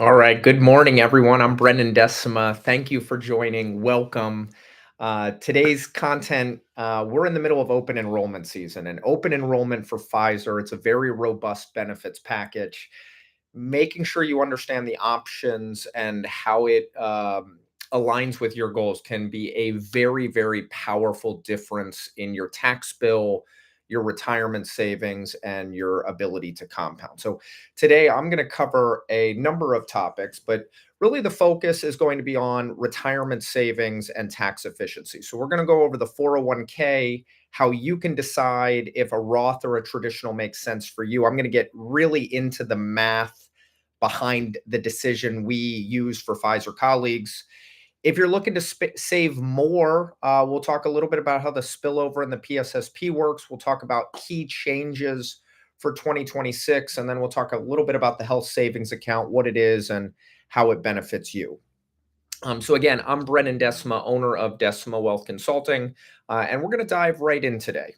All right. Good morning, everyone. I'm Brennan Decima. Thank you for joining. Welcome. Today's content, we're in the middle of open enrollment season and open enrollment for Pfizer. It's a very robust benefits package. Making sure you understand the options and how it aligns with your goals can be a very, very powerful difference in your tax bill, your retirement savings, and your ability to compound. So, today I'm going to cover a number of topics, but really the focus is going to be on retirement savings and tax efficiency. So, we're going to go over the 401k, how you can decide if a Roth or a traditional makes sense for you. I'm going to get really into the math behind the decision we use for Pfizer colleagues. If you're looking to save more, we'll talk a little bit about how the spillover and the PSSP works. We'll talk about key changes for 2026, and then we'll talk a little bit about the health savings account, what it is, and how it benefits you. So again, I'm Brennan Decima, owner of Decima Wealth Consulting, and we're going to dive right in today.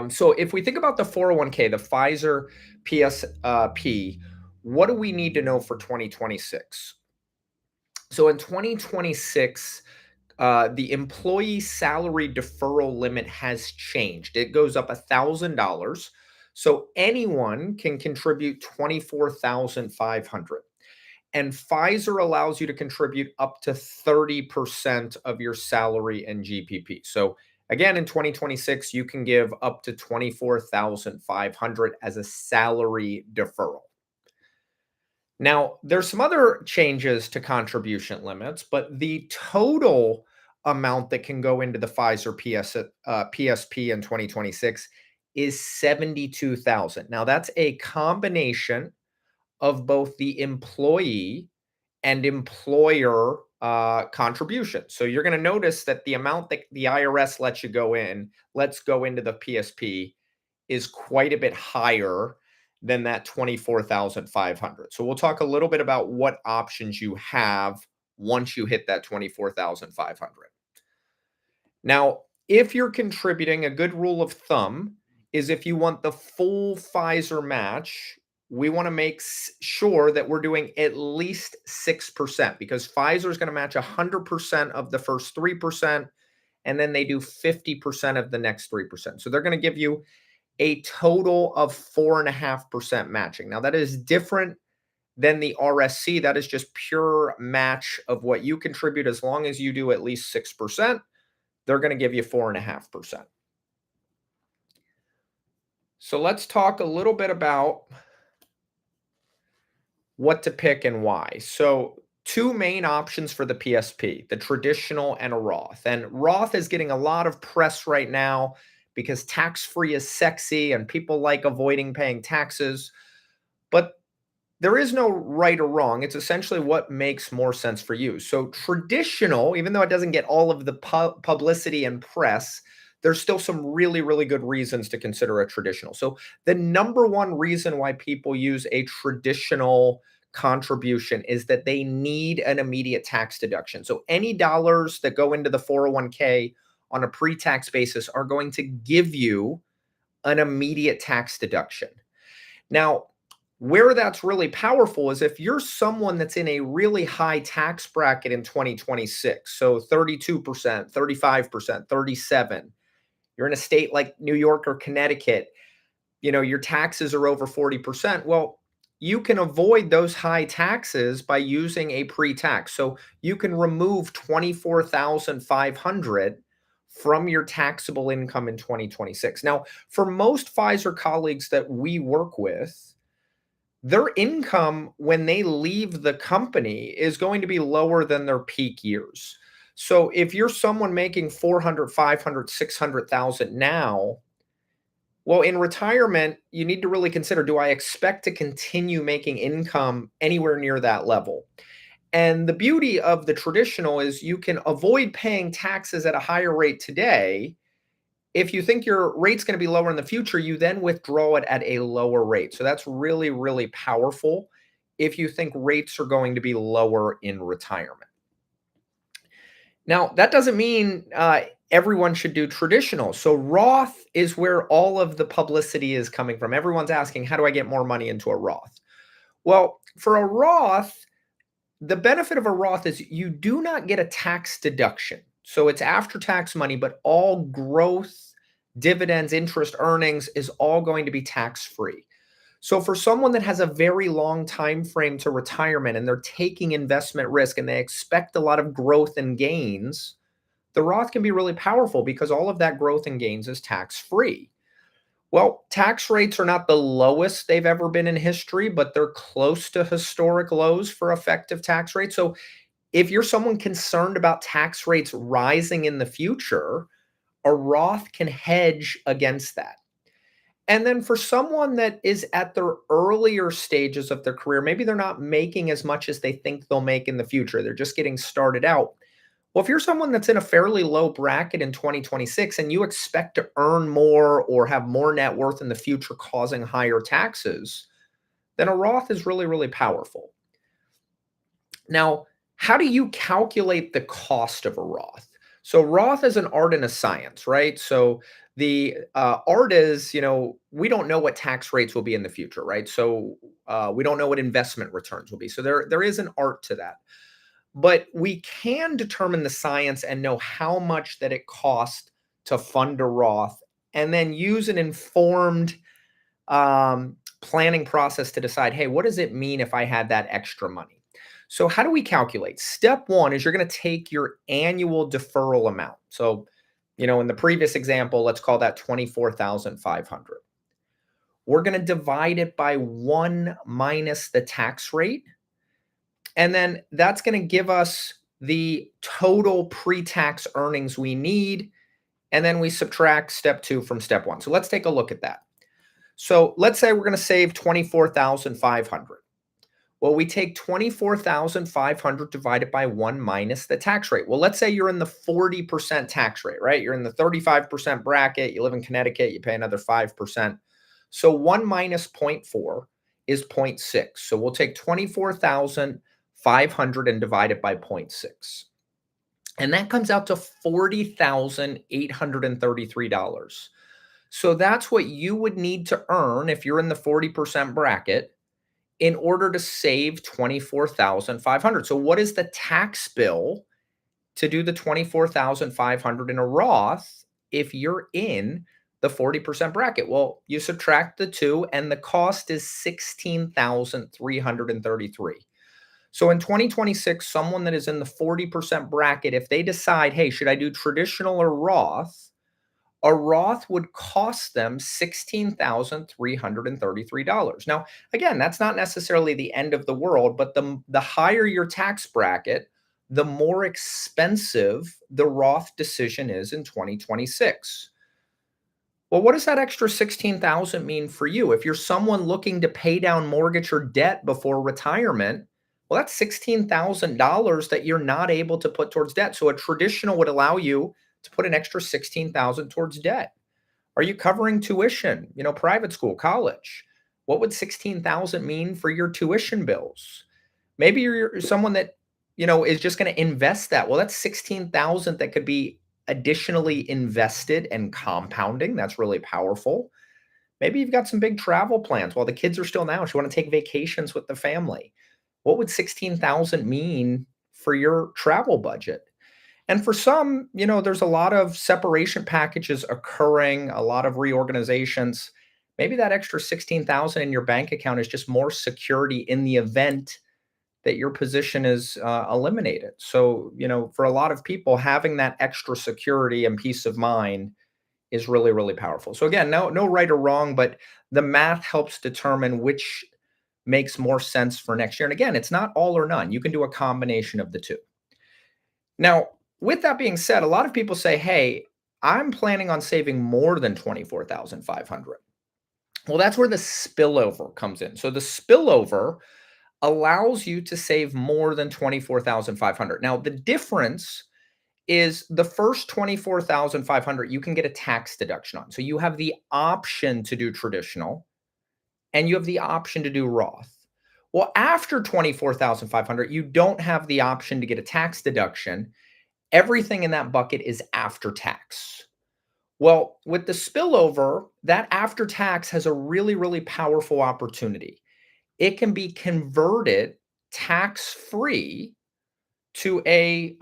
So if we think about the 401k, the Pfizer PSP, what do we need to know for 2026? So in 2026, the employee salary deferral limit has changed. It goes up $1,000. So anyone can contribute 24,500. And Pfizer allows you to contribute up to 30% of your salary and GPP. So again, in 2026, you can give up to 24,500 as a salary deferral. Now, there's some other changes to contribution limits, but the total amount that can go into the Pfizer PSP in 2026 is 72,000. Now, that's a combination of both the employee and employer contribution. So you're going to notice that the amount that the IRS lets you let's go into the PSP is quite a bit higher than that 24,500. So we'll talk a little bit about what options you have once you hit that 24,500. Now, if you're contributing, a good rule of thumb is if you want the full Pfizer match, we want to make sure that we're doing at least 6% because Pfizer is going to match 100% of the first 3%, and then they do 50% of the next 3%. So they're going to give you a total of 4.5% matching. Now, that is different than the RSC. That is just pure match of what you contribute. As long as you do at least 6%, they're going to give you 4.5%. So let's talk a little bit about what to pick and why. So two main options for the PSP, the traditional and a Roth. And Roth is getting a lot of press right now because tax-free is sexy and people like avoiding paying taxes. But there is no right or wrong. It's essentially what makes more sense for you. So traditional, even though it doesn't get all of the publicity and press, there's still some really, really good reasons to consider a traditional. So the number one reason why people use a traditional contribution is that they need an immediate tax deduction. So any dollars that go into the 401k on a pre-tax basis are going to give you an immediate tax deduction. Now, where that's really powerful is if you're someone that's in a really high tax bracket in 2026, so 32%, 35%, 37, you're in a state like New York or Connecticut, your taxes are over 40%. Well, you can avoid those high taxes by using a pre-tax. So you can remove 24,500 from your taxable income in 2026. Now, for most Pfizer colleagues that we work with, their income when they leave the company is going to be lower than their peak years. So if you're someone making 400, 500, 600,000 now, well, in retirement, you need to really consider, do I expect to continue making income anywhere near that level? And the beauty of the traditional is you can avoid paying taxes at a higher rate today. If you think your rate's going to be lower in the future, you then withdraw it at a lower rate. So that's really, really powerful if you think rates are going to be lower in retirement. Now, that doesn't mean everyone should do traditional. So Roth is where all of the publicity is coming from. Everyone's asking, how do I get more money into a Roth? Well, for a Roth, the benefit of a Roth is you do not get a tax deduction. So it's after tax money, but all growth, dividends, interest, earnings is all going to be tax free. So for someone that has a very long time frame to retirement and they're taking investment risk and they expect a lot of growth and gains, the Roth can be really powerful because all of that growth and gains is tax free. Well, tax rates are not the lowest they've ever been in history, but they're close to historic lows for effective tax rates. So if you're someone concerned about tax rates rising in the future, a Roth can hedge against that. And then for someone that is at their earlier stages of their career, maybe they're not making as much as they think they'll make in the future. They're just getting started out. Well, if you're someone that's in a fairly low bracket in 2026 and you expect to earn more or have more net worth in the future causing higher taxes, then a Roth is really, really powerful. Now, how do you calculate the cost of a Roth? So Roth is an art and a science, right? So the art is, we don't know what tax rates will be in the future, right? So we don't know what investment returns will be. So there is an art to that. But we can determine the science and know how much that it costs to fund a Roth and then use an informed planning process to decide, hey, what does it mean if I had that extra money? So how do we calculate? Step one is you're going to take your annual deferral amount. So, in the previous example, let's call that 24,500. We're going to divide it by 1 minus the tax rate. And then that's going to give us the total pre-tax earnings we need. And then we subtract step two from step one. So let's take a look at that. So let's say we're going to save 24,500. Well, we take 24,500 divided by 1 minus the tax rate. Well, let's say you're in the 40% tax rate, right? You're in the 35% bracket. You live in Connecticut. You pay another 5%. So 1 minus 0.4 is 0.6. So we'll take 24,500 and divide it by 0.6. And that comes out to $40,833. So that's what you would need to earn if you're in the 40% bracket in order to save 24,500. So what is the tax bill to do the 24,500 in a Roth if you're in the 40% bracket? Well, you subtract the two and the cost is 16,333. So in 2026, someone that is in the 40% bracket, if they decide, hey, should I do traditional or Roth? A Roth would cost them $16,333. Now, again, that's not necessarily the end of the world, but the higher your tax bracket, the more expensive the Roth decision is in 2026. Well, what does that extra 16,000 mean for you? If you're someone looking to pay down mortgage or debt before retirement, well, that's $16,000 that you're not able to put towards debt. So a traditional would allow you to put an extra 16,000 towards debt. Are you covering tuition, private school, college? What would 16,000 mean for your tuition bills? Maybe you're someone that, is just going to invest that. Well, that's 16,000 that could be additionally invested and compounding. That's really powerful. Maybe you've got some big travel plans while the kids are still now. You want to take vacations with the family. What would 16,000 mean for your travel budget? And for some, there's a lot of separation packages occurring, a lot of reorganizations. Maybe that extra 16,000 in your bank account is just more security in the event that your position is eliminated. So, for a lot of people, having that extra security and peace of mind is really, really powerful. So again, no right or wrong, but the math helps determine which makes more sense for next year. And again, it's not all or none. You can do a combination of the two. Now, with that being said, a lot of people say, hey, I'm planning on saving more than 24,500. Well, that's where the spillover comes in. So the spillover allows you to save more than 24,500. Now, the difference is the first 24,500 you can get a tax deduction on. So you have the option to do traditional and you have the option to do Roth. Well, after 24,500, you don't have the option to get a tax deduction. Everything in that bucket is after tax. Well, with the spillover, that after tax has a really, really powerful opportunity. it can be converted tax-free to a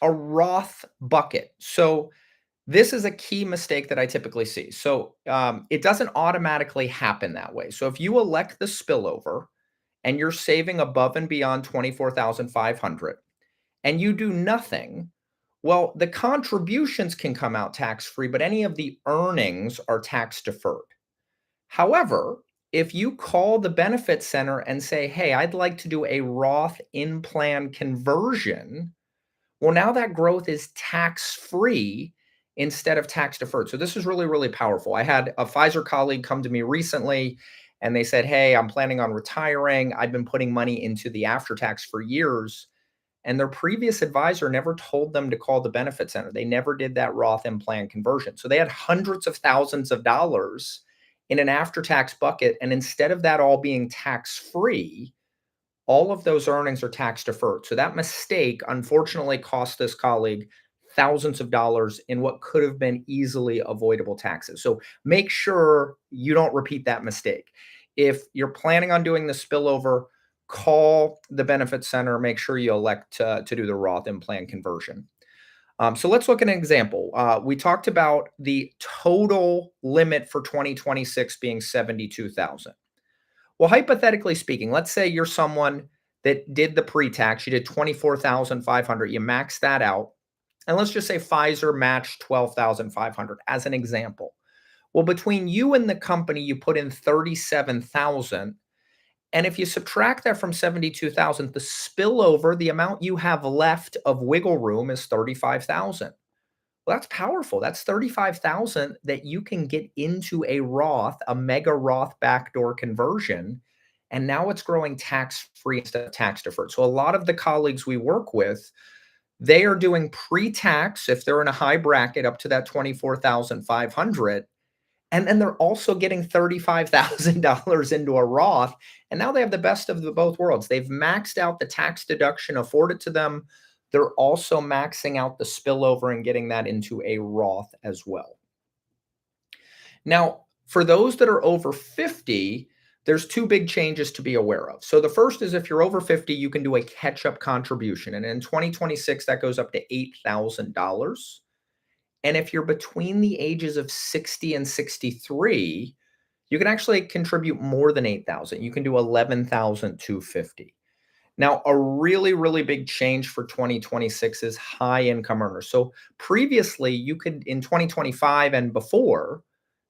Roth bucket. So this is a key mistake that I typically see. So it doesn't automatically happen that way. So if you elect the spillover and you're saving above and beyond 24,500 and you do nothing, well, the contributions can come out tax-free, but any of the earnings are tax deferred. However, if you call the benefit center and say, "Hey, I'd like to do a Roth in-plan conversion," well, now that growth is tax-free instead of tax deferred. So this is really, really powerful. I had a Pfizer colleague come to me recently and they said, "Hey, I'm planning on retiring. I've been putting money into the after tax for years." And their previous advisor never told them to call the benefit center. They never did that Roth in plan conversion. So they had hundreds of thousands of dollars in an after tax bucket. And instead of that all being tax free, all of those earnings are tax deferred. So that mistake unfortunately cost this colleague thousands of dollars in what could have been easily avoidable taxes. So make sure you don't repeat that mistake. If you're planning on doing the spillover, call the benefit center. Make sure you elect to do the Roth in plan conversion. So let's look at an example. We talked about the total limit for 2026 being 72,000. Well, hypothetically speaking, let's say you're someone that did the pre-tax, you did 24,500, you maxed that out, and let's just say Pfizer matched 12,500 as an example. Well, between you and the company, you put in 37,000, and if you subtract that from 72,000, the spillover, the amount you have left of wiggle room is 35,000. Well, that's powerful. That's 35,000 that you can get into a Roth, a Mega Roth backdoor conversion, and now it's growing tax-free instead of tax deferred. So a lot of the colleagues we work with, they are doing pre-tax if they're in a high bracket up to that 24,500, and then they're also getting $35,000 into a Roth, and now they have the best of the both worlds. They've maxed out the tax deduction afforded to them. They're also maxing out the spillover and getting that into a Roth as well. Now, for those that are over 50, there's two big changes to be aware of. So the first is if you're over 50, you can do a catch-up contribution. And in 2026, that goes up to $8,000. And if you're between the ages of 60 and 63, you can actually contribute more than 8,000. You can do 11,250. Now, a really, really big change for 2026 is high income earners. So previously, you could in 2025 and before,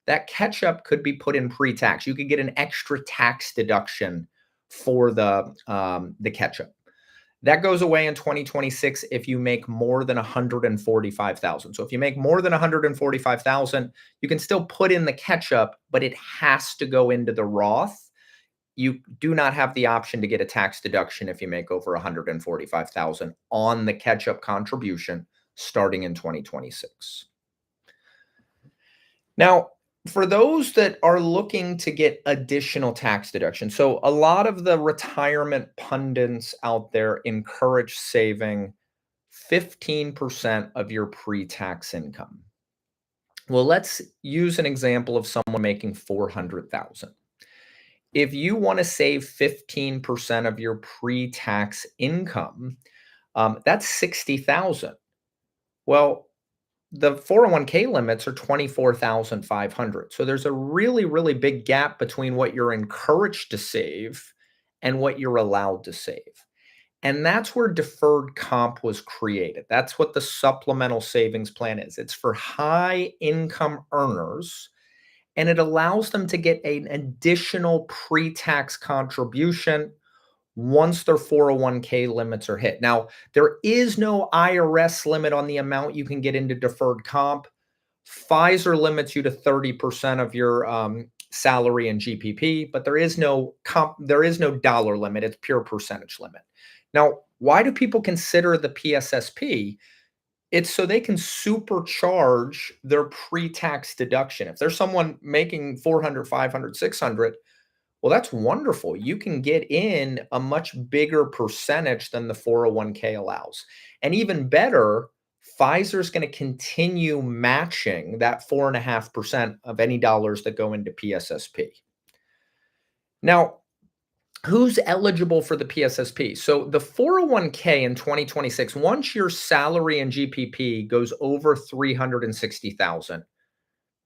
that catch up could be put in pre-tax. You could get an extra tax deduction for the catch up. That goes away in 2026 if you make more than 145,000. So if you make more than 145,000, you can still put in the catch up, but it has to go into the Roth. You do not have the option to get a tax deduction if you make over 145,000 on the catch up contribution starting in 2026. Now, for those that are looking to get additional tax deduction, so a lot of the retirement pundits out there encourage saving 15% of your pre-tax income. Well, let's use an example of someone making 400,000. If you want to save 15% of your pre-tax income, that's 60,000. Well, the 401k limits are 24,500. So there's a really, really big gap between what you're encouraged to save and what you're allowed to save. And that's where deferred comp was created. That's what the supplemental savings plan is. It's for high income earners, and it allows them to get an additional pre-tax contribution once their 401k limits are hit. Now, there is no IRS limit on the amount you can get into deferred comp. Pfizer limits you to 30% of your salary and GPP, but there is no dollar limit. It's pure percentage limit. Now, why do people consider the PSSP? It's so they can supercharge their pre-tax deduction. If there's someone making 400, 500, 600, well, that's wonderful. You can get in a much bigger percentage than the 401k allows. And even better, Pfizer's going to continue matching that 4.5% of any dollars that go into PSSP. Now, Who's eligible for the PSSP? So the 401k in 2026, once your salary and GPP goes over 360,000,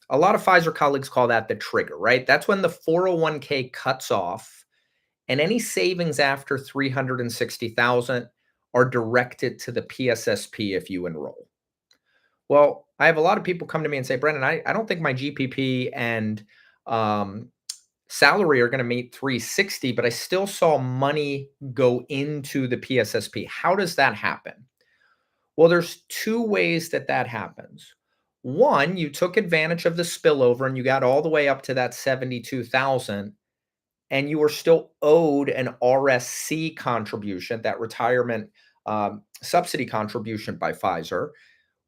a lot of Pfizer colleagues call that the trigger, right? That's when the 401k cuts off and any savings after 360,000 are directed to the PSSP if you enroll. Well, I have a lot of people come to me and say, Brennan, I don't think my GPP and um, salary are going to meet 360, but I still saw money go into the PSSP. How does that happen? Well, there's two ways that that happens. One, you took advantage of the spillover and you got all the way up to that 72,000 and you were still owed an RSC contribution, that retirement subsidy contribution by Pfizer.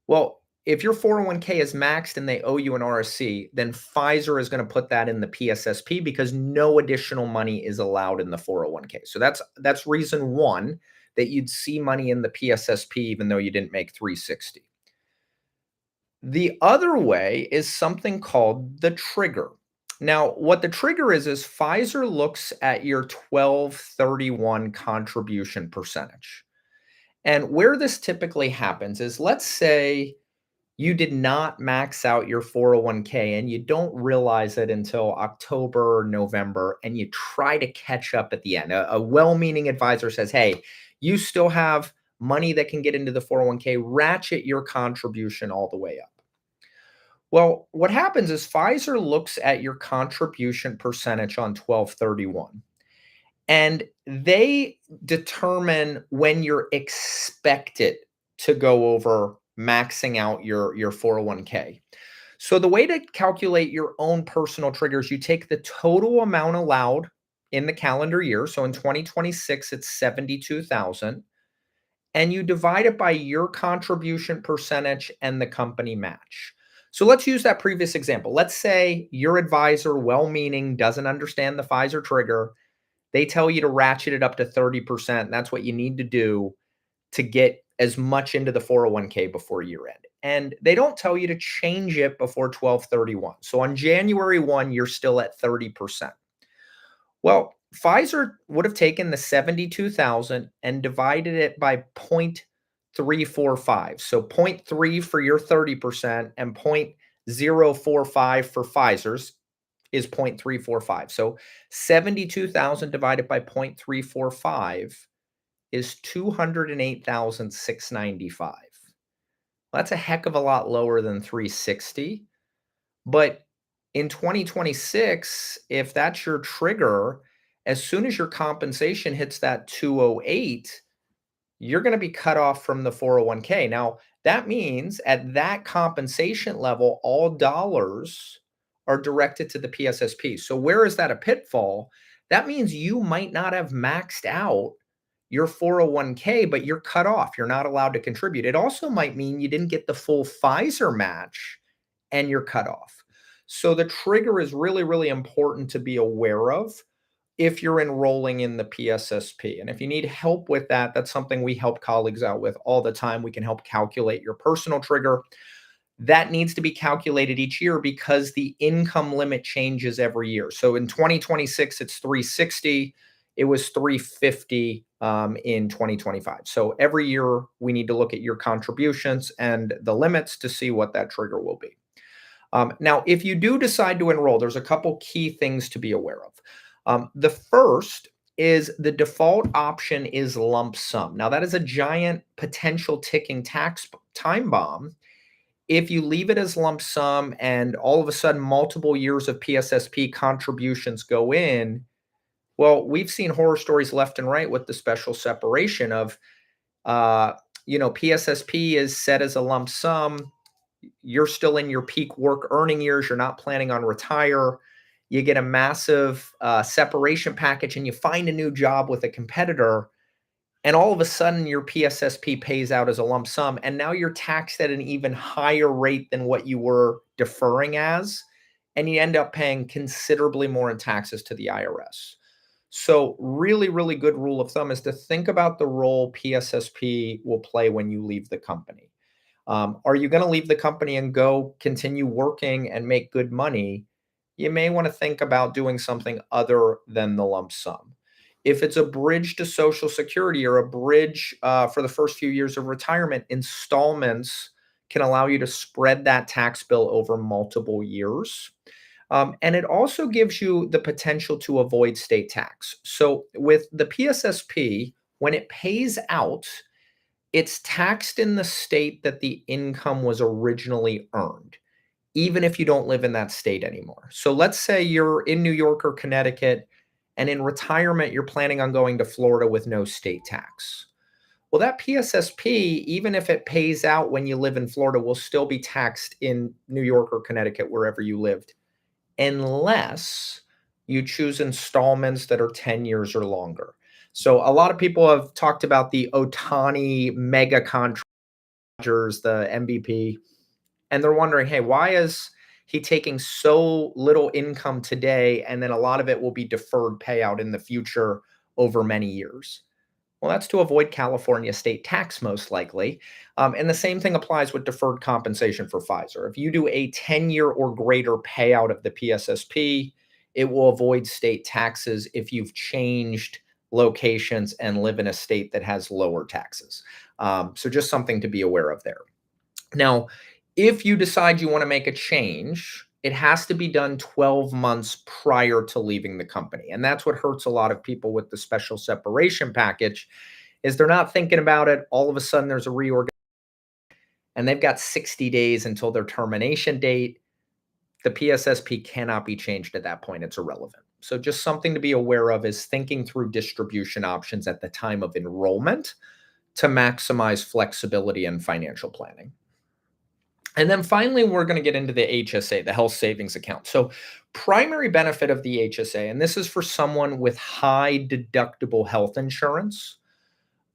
Well, if your 401k is maxed and they owe you an RSC, then Pfizer is going to put that in the PSSP because no additional money is allowed in the 401k. So that's reason one that you'd see money in the PSSP even though you didn't make 360. The other way is something called the trigger. Now, what the trigger is Pfizer looks at your 1231 contribution percentage. And where this typically happens is, let's say you did not max out your 401k and you don't realize it until October or November and you try to catch up at the end. A well-meaning advisor says, hey, you still have money that can get into the 401k, ratchet your contribution all the way up. Well, what happens is Pfizer looks at your contribution percentage on 1231 and they determine when you're expected to go over maxing out your 401k. So the way to calculate your own personal triggers, you take the total amount allowed in the calendar year. So in 2026, it's 72,000 and you divide it by your contribution percentage and the company match. So let's use that previous example. Let's say your advisor, well-meaning, doesn't understand the Pfizer trigger. They tell you to ratchet it up to 30%. And that's what you need to do to get as much into the 401k before year end. And they don't tell you to change it before 1231. So on January 1, you're still at 30%. Well, Pfizer would have taken the 72,000 and divided it by 0.345. So zero point 0.3 for your 30% and 0.045 for Pfizer's is 0.345. So 72,000 divided by 0.345 is 208,695. That's a heck of a lot lower than 360. But in 2026, if that's your trigger, as soon as your compensation hits that 208, you're going to be cut off from the 401k. Now, that means at that compensation level, all dollars are directed to the PSSP. So, where is that a pitfall? That means you might not have maxed out your 401k, but you're cut off. You're not allowed to contribute. It also might mean you didn't get the full Pfizer match and you're cut off. So, the trigger is really, really important to be aware of if you're enrolling in the PSSP. And if you need help with that, that's something we help colleagues out with all the time. We can help calculate your personal trigger. That needs to be calculated each year because the income limit changes every year. So in 2026, it's 360. It was 350 in 2025. So every year we need to look at your contributions and the limits to see what that trigger will be. Now, if you do decide to enroll, there's a couple key things to be aware of. The first is the default option is lump sum. Now, that is a giant potential ticking tax time bomb. If you leave it as lump sum and all of a sudden multiple years of PSSP contributions go in, well, we've seen horror stories left and right with the special separation of, PSSP is set as a lump sum. You're still in your peak work earning years. You're not planning on retire. You get a massive separation package and you find a new job with a competitor. And all of a sudden your PSSP pays out as a lump sum. And now you're taxed at an even higher rate than what you were deferring as. And you end up paying considerably more in taxes to the IRS. So really, really good rule of thumb is to think about the role PSSP will play when you leave the company. Are you going to leave the company and go continue working and make good money? You may want to think about doing something other than the lump sum. If it's a bridge to Social Security or a bridge for the first few years of retirement, installments can allow you to spread that tax bill over multiple years. And it also gives you the potential to avoid state tax. So with the PSSP, when it pays out, it's taxed in the state that the income was originally earned, even if you don't live in that state anymore. So let's say you're in New York or Connecticut, and in retirement, you're planning on going to Florida with no state tax. Well, that PSSP, even if it pays out when you live in Florida, will still be taxed in New York or Connecticut, wherever you lived, unless you choose installments that are 10 years or longer. So a lot of people have talked about the Otani mega contractors, the MVP, and they're wondering, hey, why is he taking so little income today and then a lot of it will be deferred payout in the future over many years? Well, that's to avoid California state tax, most likely. And the same thing applies with deferred compensation for Pfizer. If you do a 10-year or greater payout of the PSSP, it will avoid state taxes if you've changed locations and live in a state that has lower taxes. So just something to be aware of there. Now, if you decide you want to make a change, it has to be done 12 months prior to leaving the company. And that's what hurts a lot of people with the special separation package is they're not thinking about it. All of a sudden there's a reorg and they've got 60 days until their termination date. The PSSP cannot be changed at that point. It's irrelevant. So just something to be aware of is thinking through distribution options at the time of enrollment to maximize flexibility and financial planning. And then finally, we're going to get into the HSA, the health savings account. So primary benefit of the HSA, and this is for someone with high deductible health insurance.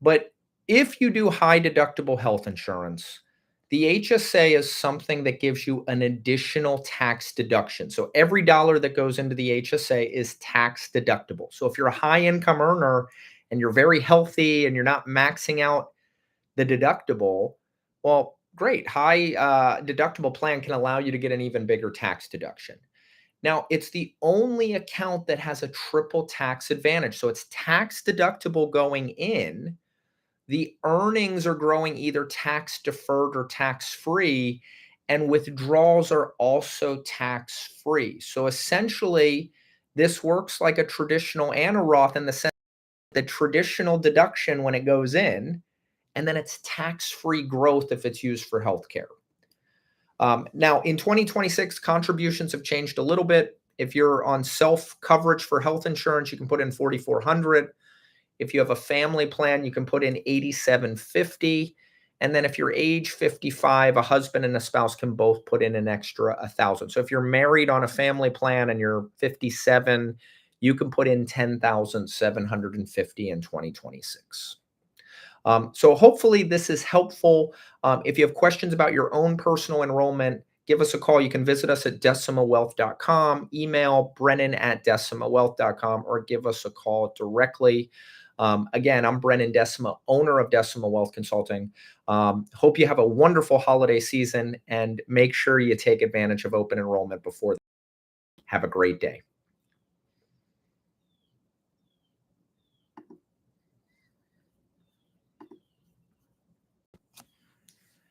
But if you do high deductible health insurance, the HSA is something that gives you an additional tax deduction. So every dollar that goes into the HSA is tax deductible. So if you're a high income earner and you're very healthy and you're not maxing out the deductible, well, great. High deductible plan can allow you to get an even bigger tax deduction. Now, it's the only account that has a triple tax advantage. So it's tax deductible going in. The earnings are growing either tax deferred or tax free, and withdrawals are also tax free. So essentially, this works like a traditional and a Roth in the sense that the traditional deduction when it goes in, and then it's tax-free growth if it's used for healthcare. Now, in 2026, contributions have changed a little bit. If you're on self-coverage for health insurance, you can put in $4,400. If you have a family plan, you can put in $8,750. And then if you're age 55, a husband and a spouse can both put in an extra $1,000. So if you're married on a family plan and you're 57, you can put in $10,750 in 2026. So hopefully this is helpful. If you have questions about your own personal enrollment, give us a call. You can visit us at decimawealth.com, email brennan@decimawealth.com, or give us a call directly. Again, I'm Brennan Decima, owner of Decima Wealth Consulting. Hope you have a wonderful holiday season and make sure you take advantage of open enrollment before. Have a great day.